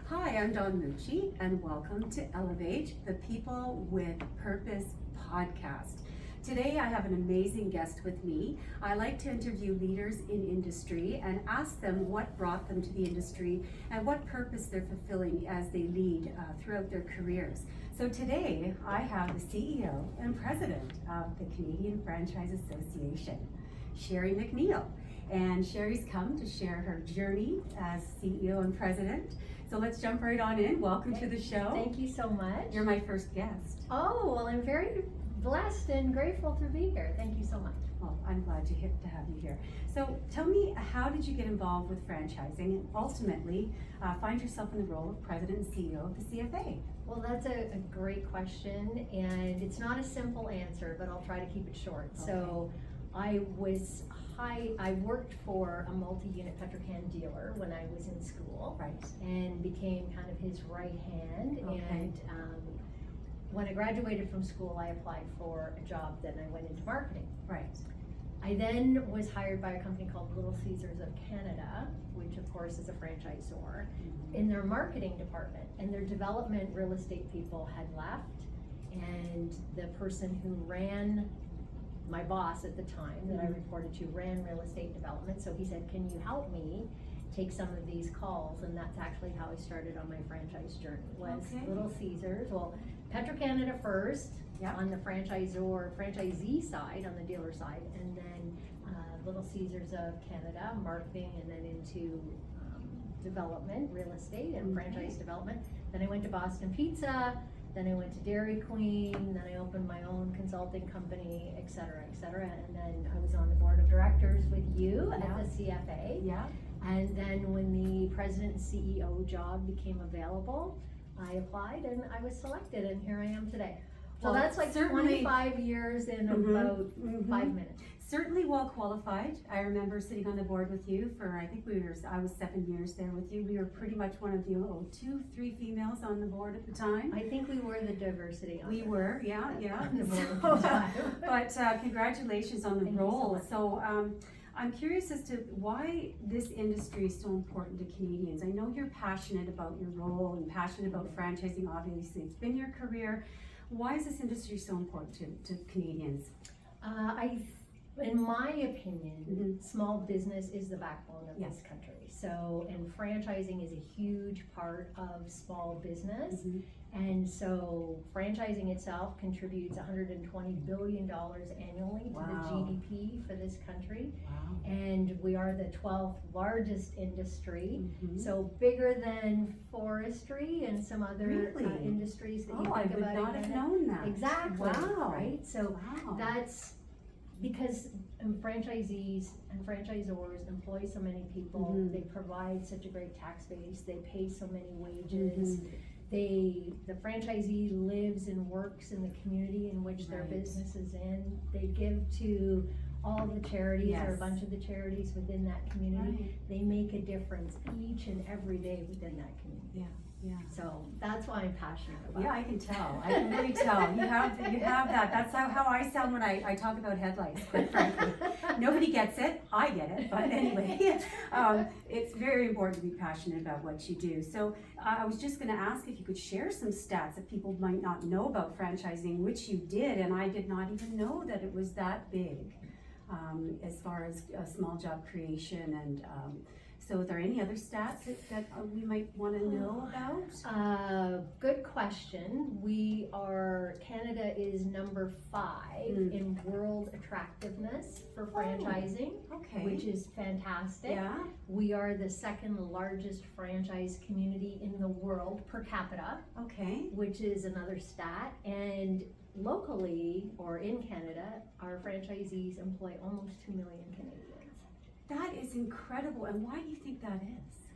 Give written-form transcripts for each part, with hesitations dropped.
Hi, I'm Dawn Mucci, and welcome to Elevate the People with Purpose podcast. Today, I have an amazing guest with me. I like to interview leaders in industry and ask them what brought them to the industry and what purpose they're fulfilling as they lead throughout their careers. So today, I have the CEO and President of the Canadian Franchise Association, Sherry McNeil. And Sherry's come to share her journey as CEO and President. So let's jump right on in. Welcome to the show. Thank you so much. You're my first guest. Oh, well, I'm very blessed and grateful to be here. Thank you so much. Well, I'm glad to have you here. So tell me, how did you get involved with franchising and ultimately find yourself in the role of President and CEO of the CFA? Well, that's a great question, and it's not a simple answer, but I'll try to keep it short. Okay. So I worked for a multi-unit Petrocan dealer when I was in school, Right. and became kind of his right hand. Okay. And when I graduated from school, I applied for a job, then I went into marketing. Right. I then was hired by a company called Little Caesars of Canada, which of course is a franchisor, in their marketing department, and their development real estate people had left, and the person who ran, my boss at the time that I reported to, ran real estate development. So he said, can you help me take some of these calls? And that's actually how I started on my franchise journey, was Okay. Little Caesars. Well, Petro-Canada first, Yeah. on the franchisee side, on the dealer side, and then Little Caesars of Canada, marketing, and then into development, real estate and franchise development. Then I went to Boston Pizza, then I went to Dairy Queen, then I opened my own consulting company, et cetera, and then I was on the board of directors with you at the CFA. Yeah. And then when the president and CEO job became available, I applied and I was selected, and here I am today. So Well, that's like certainly- 25 years in about 5 minutes. Certainly well qualified. I remember sitting on the board with you for, I was 7 years there with you. We were pretty much one of the 2-3 females on the board at the time. I think we were the diversity on We it. were, yeah. On the board at So, the time. but congratulations on the Thank you so role. much. So I'm curious as to why this industry is so important to Canadians. I know you're passionate about your role and passionate about franchising. Obviously, it's been your career. Why is this industry so important to Canadians? In my opinion, small business is the backbone of this country. So, and franchising is a huge part of small business. And so franchising itself contributes $120 billion annually to the GDP for this country. Wow. And we are the 12th largest industry, so bigger than forestry and some other industries that you think I would about. not have known that. Exactly. Wow. Right? So Wow. that's because franchisees and franchisors employ so many people, they provide such a great tax base, they pay so many wages. The franchisee lives and works in the community in which their business is in. They give to all the charities or a bunch of the charities within that community. They make a difference each and every day within that community. Yeah. So that's why I'm passionate about it. Yeah, I can tell. I can really tell. You have that. That's how I sound when I talk about headlights, quite frankly. Nobody gets it. I get it. But anyway, it's very important to be passionate about what you do. So I was just going to ask if you could share some stats that people might not know about franchising, which you did, and I did not even know that it was that big as far as small job creation. And so are there any other stats that we might want to know about? Good question. Canada is number 5 in world attractiveness for franchising, which is fantastic. Yeah. We are the second largest franchise community in the world per capita, which is another stat. And locally, or in Canada, our franchisees employ almost 2 million Canadians. That is incredible. And why do you think that is?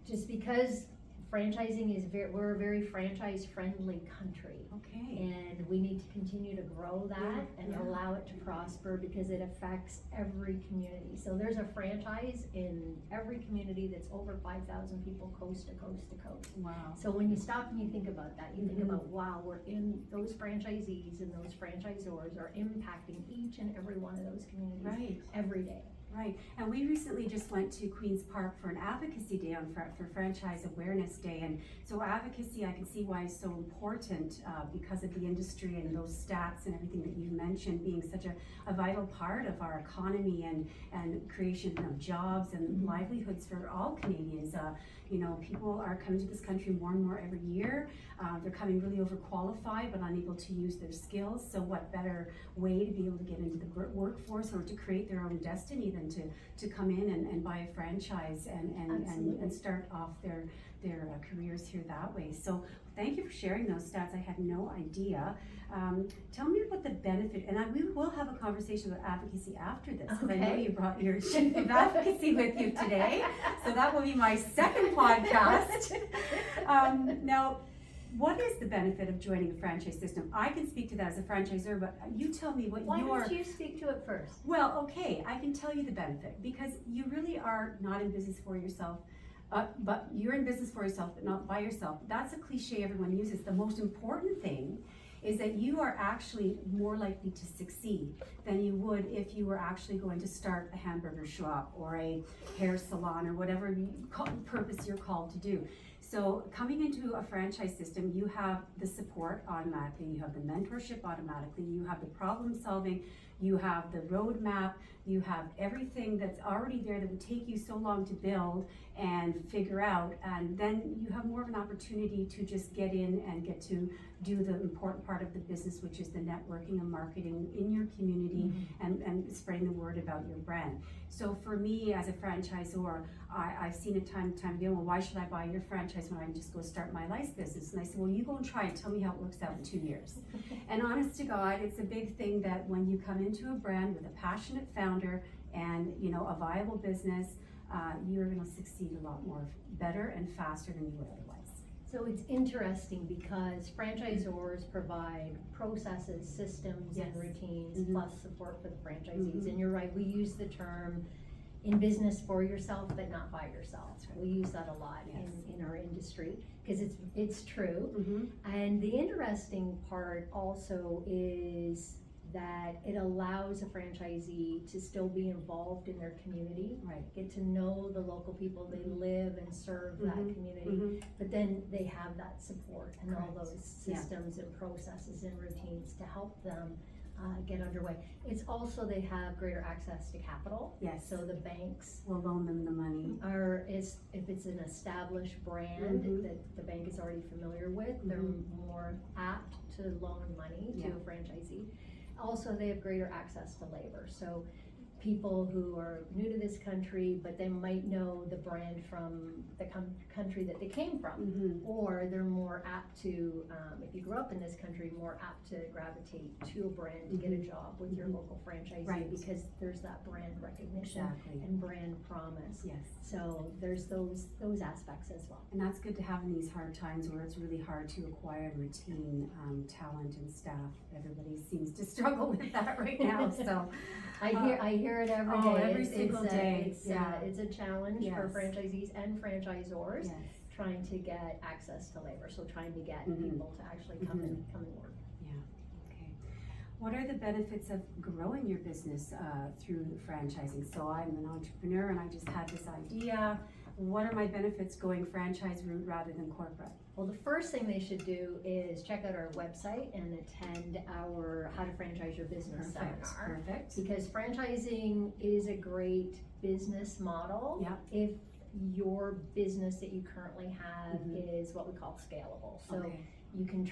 Just because franchising is we're a very franchise friendly country. And we need to continue to grow that and allow it to prosper, because it affects every community. So there's a franchise in every community that's over 5,000 people, coast to coast to coast. Wow. So when you stop and you think about that, you think about, wow, we're in those franchisees and those franchisors are impacting each and every one of those communities every day. Right, and we recently just went to Queen's Park for an advocacy day for Franchise Awareness Day, and so advocacy, I can see why is so important because of the industry and those stats and everything that you mentioned being such a vital part of our economy and creation of jobs and livelihoods for all Canadians. You know, people are coming to this country more and more every year. They're coming really overqualified but unable to use their skills. So what better way to be able to get into the workforce or to create their own destiny than to come in and buy a franchise and start off their careers here that way. So thank you for sharing those stats. I had no idea. Tell me about the benefit, and we will have a conversation about advocacy after this, because I know you brought your chief of advocacy with you today, so that will be my second podcast. Now, what is the benefit of joining a franchise system? I can speak to that as a franchisor, but you tell me what Why don't you speak to it first? Well, okay, I can tell you the benefit, because you really are not in business for yourself. But you're in business for yourself, but not by yourself. That's a cliche everyone uses. The most important thing is that you are actually more likely to succeed than you would if you were actually going to start a hamburger shop or a hair salon or whatever purpose you're called to do. So coming into a franchise system, you have the support automatically, you have the mentorship automatically, you have the problem solving, you have the roadmap, you have everything that's already there that would take you so long to build and figure out, and then you have more of an opportunity to just get in and get to do the important part of the business, which is the networking and marketing in your community and spreading the word about your brand. So for me as a franchisor, I've seen it time and time again, well, why should I buy your franchise when I can just go start my life business? And I said, well, you go and try it, tell me how it works out in 2 years. And honest to God, it's a big thing that when you come into a brand with a passionate founder and, you know, a viable business, you're going to succeed a lot more better and faster than you would otherwise. So it's interesting because franchisors provide processes, systems, and routines, plus support for the franchisees. And you're right, we use the term in business for yourself, but not by yourself. Right. We use that a lot in our industry because it's true. And the interesting part also is that it allows a franchisee to still be involved in their community, get to know the local people, they live and serve that community, but then they have that support and all those systems and processes and routines to help them get underway. It's also they have greater access to capital. So the banks will loan them the money. If it's an established brand that the bank is already familiar with, they're more apt to loan money to a franchisee. Also, they have greater access to labor. So people who are new to this country, but they might know the brand from the country that they came from, or they're more apt to, if you grew up in this country, more apt to gravitate to a brand to get a job with your local franchisee because there's that brand recognition and brand promise. So there's those aspects as well. And that's good to have in these hard times where it's really hard to acquire and retain talent and staff. Everybody seems to struggle with that right now. So I hear it every day. Every single day. It's a challenge for franchisees and franchisors trying to get access to labor. So trying to get people to actually come and work. Okay. What are the benefits of growing your business through franchising? So I'm an entrepreneur and I just had this idea. What are my benefits going franchise route rather than corporate? Well, the first thing they should do is check out our website and attend our How to Franchise Your Business seminar. Because franchising is a great business model if your business that you currently have is what we call scalable. So you can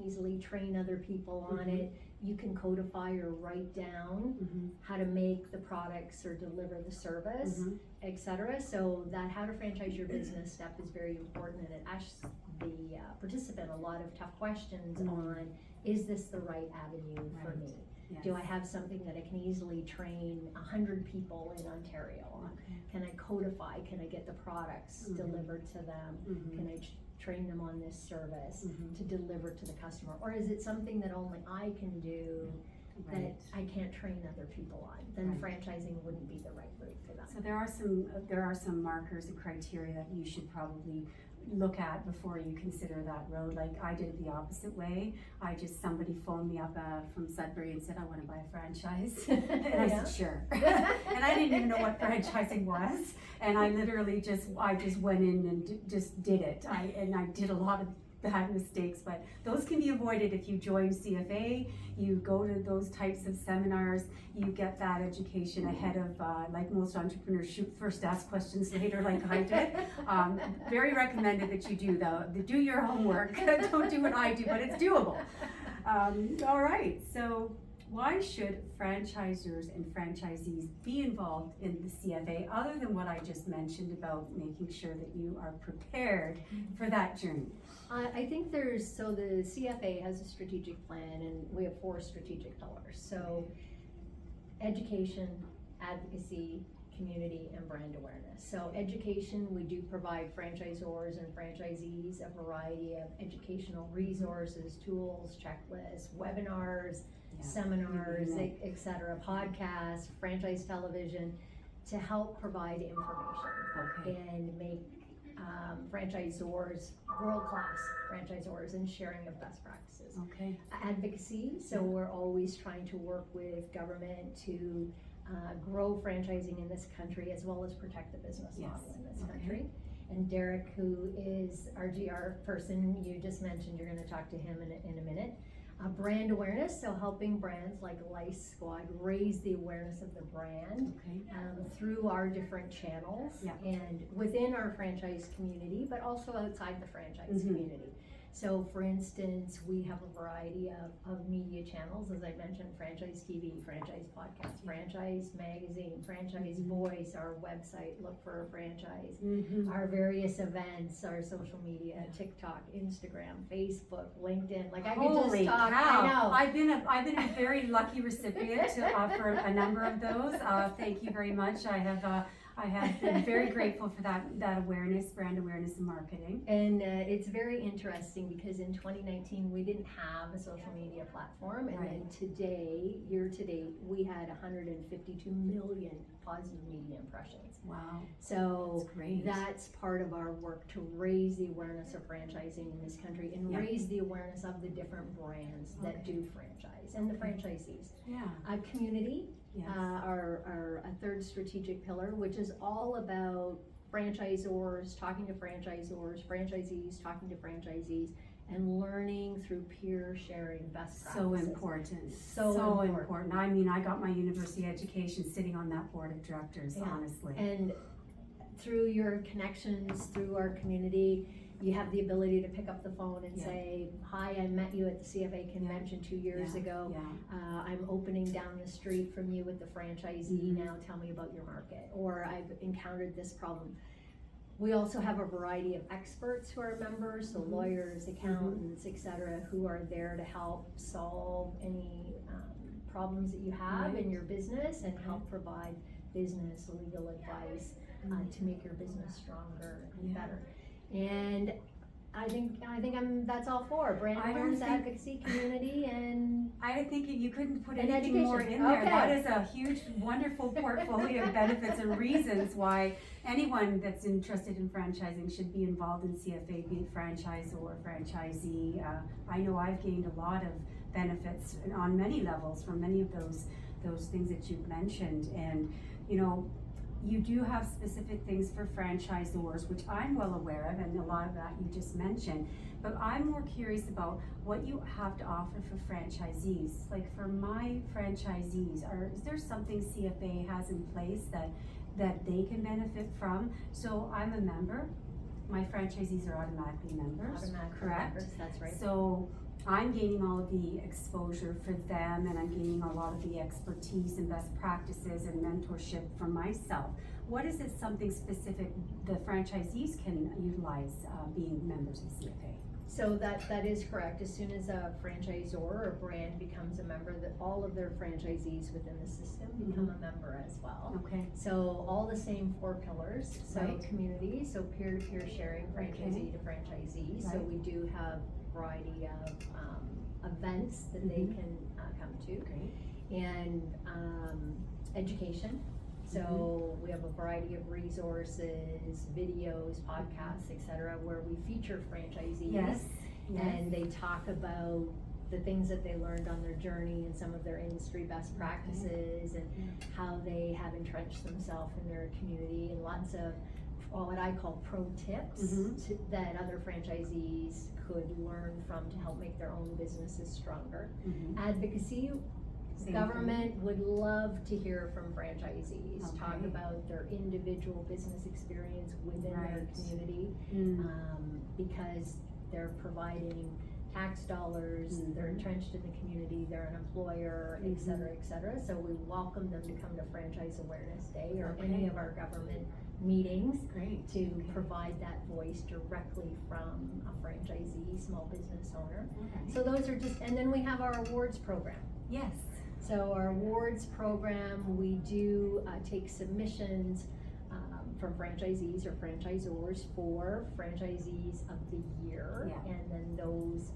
easily train other people on it. You can codify or write down how to make the products or deliver the service, etc. So that How to Franchise Your Business step is very important, and it asks the participant a lot of tough questions on, is this the right avenue for me? Do I have something that I can easily train 100 people in Ontario on? Can I codify? Can I get the products delivered to them? Can I train them on this service to deliver to the customer? Or is it something that only I can do that I can't train other people on? Then franchising wouldn't be the right route for them. So there are some markers and criteria that you should probably look at before you consider that road. Like I did it the opposite way. Somebody phoned me up from Sudbury and said, I want to buy a franchise. And I said, sure. And I didn't even know what franchising was. And I literally I just went in and just did it. I did a lot of bad mistakes, but those can be avoided if you join CFA, you go to those types of seminars, you get that education ahead of, like most entrepreneurs, shoot first, ask questions later, like I did. Very recommended that you do your homework. Don't do what I do, but it's doable. All right, so why should franchisors and franchisees be involved in the CFA other than what I just mentioned about making sure that you are prepared for that journey? I think the CFA has a strategic plan, and we have 4 strategic pillars. So education, advocacy, community, and brand awareness. So education, we do provide franchisors and franchisees a variety of educational resources, tools, checklists, webinars, seminars, etc., podcasts, franchise television, to help provide information and make franchisors world-class franchisors and sharing of best practices. Advocacy, so we're always trying to work with government to grow franchising in this country, as well as protect the business model in this country. And Derek, who is our GR person, you just mentioned, you're going to talk to him in a minute. Brand awareness, so helping brands like Lice Squad raise the awareness of the brand through our different channels and within our franchise community, but also outside the franchise community. So for instance, we have a variety of media channels, as I mentioned, franchise TV, franchise podcast, franchise magazine, franchise voice, our website, look for a franchise, our various events, our social media, TikTok, Instagram, Facebook, LinkedIn. Like I could just talk. Cow. I know. I've been a very lucky recipient for a number of those. Thank you very much. I have been very grateful for that awareness, brand awareness and marketing. And it's very interesting because in 2019 we didn't have a social media platform, and then today, year to date, we had 152 million positive media impressions. Wow. So that's part of our work to raise the awareness of franchising in this country and raise the awareness of the different brands that do franchise and the franchisees. Community. Our third strategic pillar, which is all about franchisors talking to franchisors, franchisees talking to franchisees, and learning through peer sharing best practices. So important. So important. I mean, I got my university education sitting on that board of directors, honestly. And through your connections, through our community, you have the ability to pick up the phone and say, hi, I met you at the CFA convention 2 years ago. I'm opening down the street from you with the franchisee now, tell me about your market. Or I've encountered this problem. We also have a variety of experts who are members, so lawyers, accountants, etc., who are there to help solve any problems that you have in your business and help provide business legal advice to make your business stronger and better. And I think that's all 4: brand awareness, advocacy, community, and I think you couldn't put anything more in there. That is a huge, wonderful portfolio of benefits and reasons why anyone that's interested in franchising should be involved in CFA, be it franchise or franchisee. I know I've gained a lot of benefits on many levels from many of those things that you've mentioned, and you do have specific things for franchisors, which I'm well aware of, and a lot of that you just mentioned, but I'm more curious about what you have to offer for franchisees. Like for my franchisees, is there something CFA has in place that they can benefit from? So I'm a member, my franchisees are automatically members, correct? Members, that's right. So I'm gaining all of the exposure for them, and I'm gaining a lot of the expertise and best practices and mentorship for myself. What is it, something specific the franchisees can utilize being members of CFA? So that is correct. As soon as a franchisor or brand becomes a member, that all of their franchisees within the system become a member as well. Okay. So all the same 4 pillars. So community, so peer-to-peer sharing, franchisee to franchisee. So we do have a variety of events that they can come to. And education. So we have a variety of resources, videos, podcasts, etc., where we feature franchisees. Yes. And they talk about the things that they learned on their journey and some of their industry best practices and how they have entrenched themselves in their community, and lots of what I call pro tips that other franchisees could learn from to help make their own businesses stronger. Advocacy. Government would love to hear from franchisees, talk about their individual business experience within their community, because they're providing tax dollars, they're entrenched in the community, they're an employer, et cetera, so we welcome them to come to Franchise Awareness Day or any of our government meetings to provide that voice directly from a franchisee, small business owner. So those are just, and then we have our awards program. Yes. So our awards program, we do take submissions from franchisees or franchisors for franchisees of the year, and then those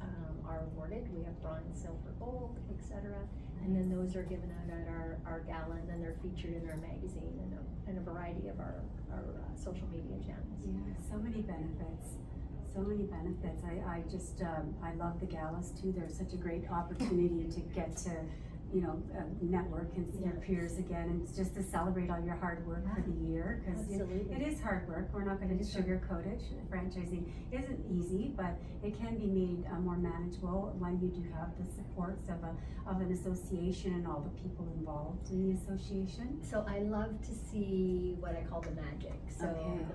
are awarded. We have bronze, silver, gold, etc. And then those are given out at our gala, and then they're featured in our magazine and a variety of our social media channels. Yeah, so many benefits. So many benefits. I just, I love the galas too. They're such a great opportunity to get to, network and see your peers again, and just to celebrate all your hard work for the year, because it is hard work. We're not going to sugarcoat it. Franchising isn't easy, but it can be made more manageable when you do have the supports of an association and all the people involved in the association. So I love to see what I call the magic. So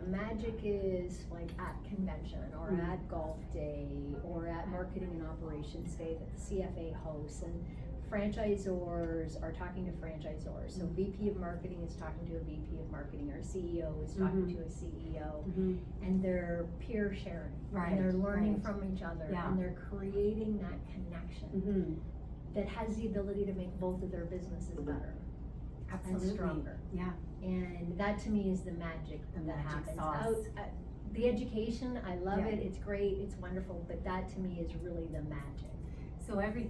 the magic is like at convention or at golf day or at marketing and operations day that the CFA hosts, and franchisors are talking to franchisors. So VP of marketing is talking to a VP of marketing, or CEO is talking to a CEO, and they're peer sharing, and they're learning from each other, and they're creating that connection that has the ability to make both of their businesses better and stronger. And that to me is the magic that happens. The education, I love it, it's great, it's wonderful, but that to me is really the magic. So every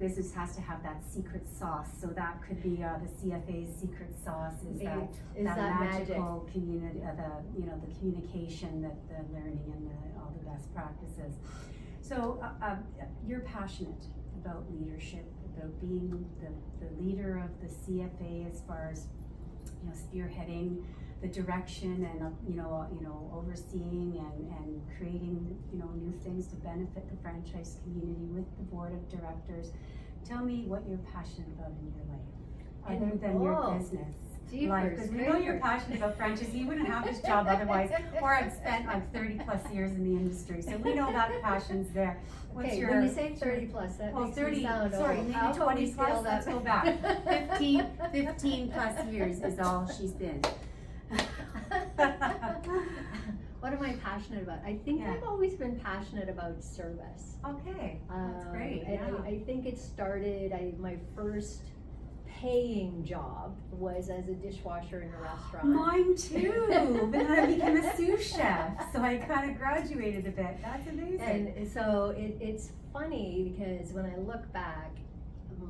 business has to have that secret sauce. So that could be the CFA's secret sauce is that magical community, the communication, the learning, and all the best practices. So you're passionate about leadership, about being the leader of the CFA as far as spearheading the direction and overseeing and creating new things to benefit the franchise community with the board of directors. Tell me what you're passionate about in your life, other than your business life, because we know you're passionate about franchise. You wouldn't have this job otherwise, or I've spent like 30 plus years in the industry, so we know that passion's there. What's your, when you say 30 plus, that makes 30, me sound sorry, old. maybe 20 plus, let's go back. 15 plus years is all she's been. What am I passionate about? I think I've always been passionate about service. Okay, that's great. I think it started, my first paying job was as a dishwasher in a restaurant. Mine too. Then I became a sous chef, so I kind of graduated a bit. That's amazing. And so it's funny because when I look back,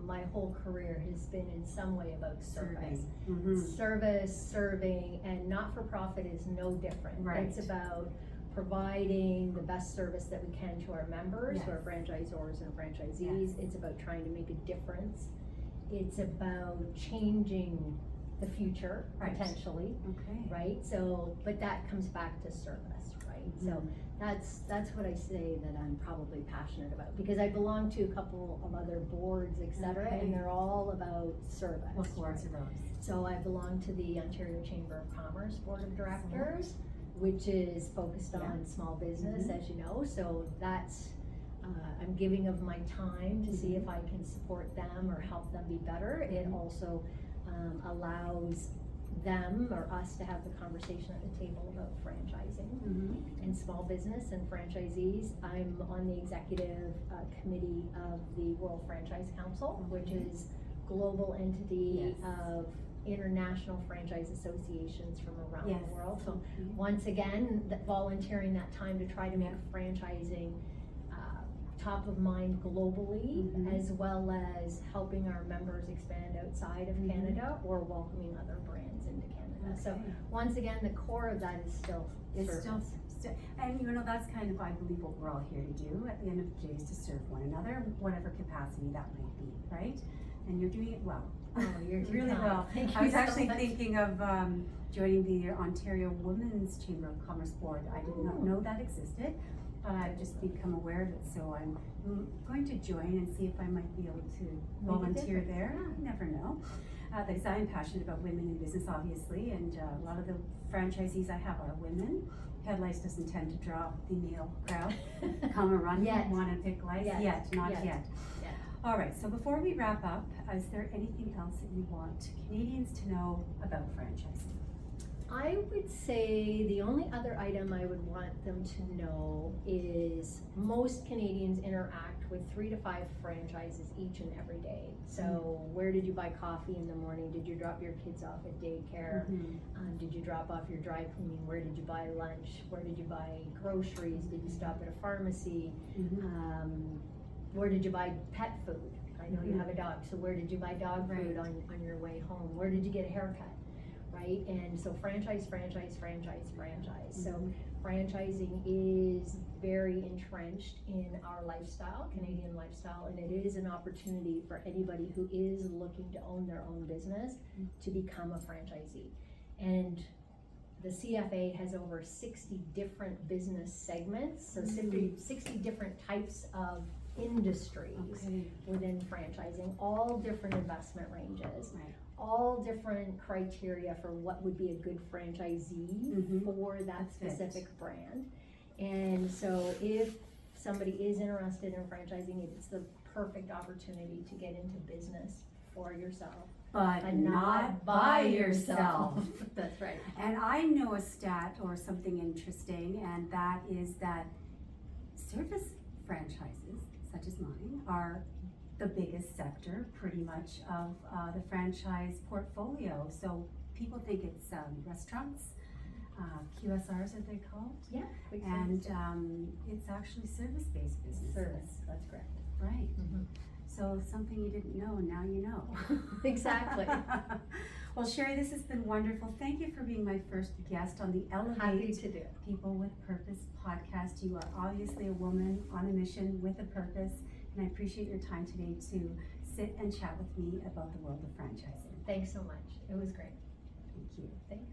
my whole career has been in some way about service. Service, serving, and not-for-profit is no different. It's about providing the best service that we can to our members, to our franchisors and franchisees. It's about trying to make a difference. It's about changing the future, potentially, right? So, but that comes back to service, right? So that's what I say that I'm probably passionate about, because I belong to a couple of other boards, etc., and they're all about service. What boards are those? So I belong to the Ontario Chamber of Commerce Board of Directors, which is focused on small business, as you know. So that's I'm giving of my time to see if I can support them or help them be better. It also allows them or us to have the conversation at the table about franchising and small business and franchisees. I'm on the executive committee of the World Franchise Council, which is a global entity of international franchise associations from around the world. So once again, volunteering that time to try to make franchising top of mind globally, Mhm. as well as helping our members expand outside of Mhm. Canada or welcoming other brands into Canada. So Okay. once again, the core of that is still It's service. and that's kind of, I believe, what we're all here to do at the end of the day, is to serve one another, whatever capacity that might be, right? And you're doing it well. Oh, you're too really kind. well. Thank I you was so actually much. thinking of joining the Ontario Women's Chamber of Commerce Board. I did not know that existed, but I've just become aware of it, so I'm going to join and see if I might be able to volunteer difference, there. yeah. You never know. Because I'm passionate about women in business, obviously, and a lot of the franchisees I have are women. Head Lice doesn't tend to draw the male crowd. Come and run, Yet. want to pick lice? Yet. Not Yet. yet. Yet. All right, so before we wrap up, is there anything else that you want Canadians to know about franchising? I would say the only other item I would want them to know is most Canadians interact with 3 to 5 franchises each and every day. So where did you buy coffee in the morning? Did you drop your kids off at daycare? Did you drop off your dry cleaning? Where did you buy lunch? Where did you buy groceries? Did you stop at a pharmacy? Where did you buy pet food? I know you have a dog, so where did you buy dog food Right. on your way home? Where did you get a haircut? Right? And so franchise. So franchising is very entrenched in our lifestyle, Canadian lifestyle, and it is an opportunity for anybody who is looking to own their own business to become a franchisee. And the CFA has over 60 different business segments, so 60 different types of industries within franchising, all different investment ranges, all different criteria for what would be a good franchisee for that specific brand. And so if somebody is interested in franchising, it's the perfect opportunity to get into business for yourself. But not by yourself. That's right. And I know a stat or something interesting, and that is that service franchises, such as mine, are the biggest sector pretty much of the franchise portfolio. So people think it's restaurants, QSRs are they called? Yeah. And it's actually service-based business. Service, that's correct. Right. So something you didn't know, now you know. Exactly. Well, Sherry, this has been wonderful. Thank you for being my first guest on the Happy Elevate to do. People with Purpose podcast. You are obviously a woman on a mission with a purpose, and I appreciate your time today to sit and chat with me about the world of franchising. Thanks so much. It was great. Thank you. Thanks.